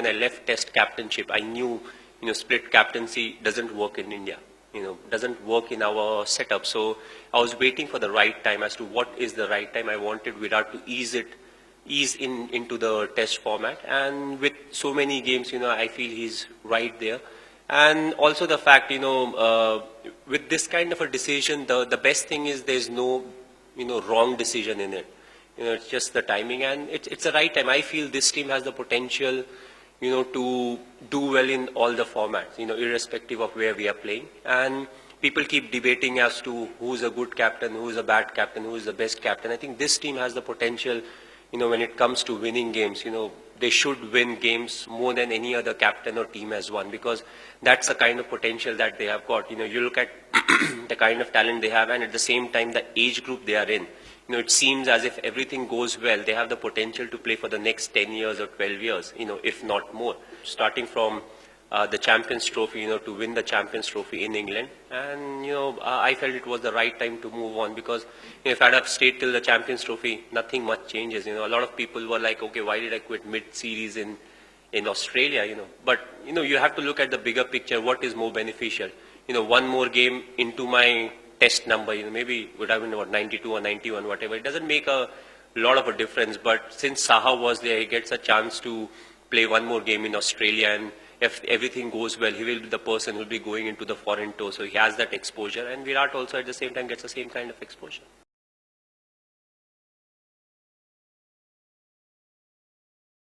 when I left Test captainship, I knew, split captaincy doesn't work in India. Doesn't work in our setup. So I was waiting for the right time as to what is the right time. I wanted Virat to ease into the Test format, and with so many games, I feel he's right there. And also the fact, with this kind of a decision, the best thing is there's no, wrong decision in it. It's just the timing, and it's the right time. I feel this team has the potential, to do well in all the formats, irrespective of where we are playing. And people keep debating as to who's a good captain, who's a bad captain, who's the best captain. I think this team has the potential, when it comes to winning games, they should win games more than any other captain or team has won, because that's the kind of potential that they have got. You look at the kind of talent they have, and at the same time, the age group they are in. It seems as if everything goes well, they have the potential to play for the next 10 years or 12 years, if not more. Starting from the Champions Trophy, to win the Champions Trophy in England. And, I felt it was the right time to move on, because if I'd have stayed till the Champions Trophy, nothing much changes. A lot of people were like, okay, why did I quit mid-series in Australia, But, you have to look at the bigger picture, what is more beneficial. One more game into my Test number, maybe would have been about 92 or 91, whatever. It doesn't make a lot of a difference, but since Saha was there, he gets a chance to play one more game in Australia, and if everything goes well, he will be the person who will be going into the foreign tour, so he has that exposure, and Virat also at the same time gets the same kind of exposure.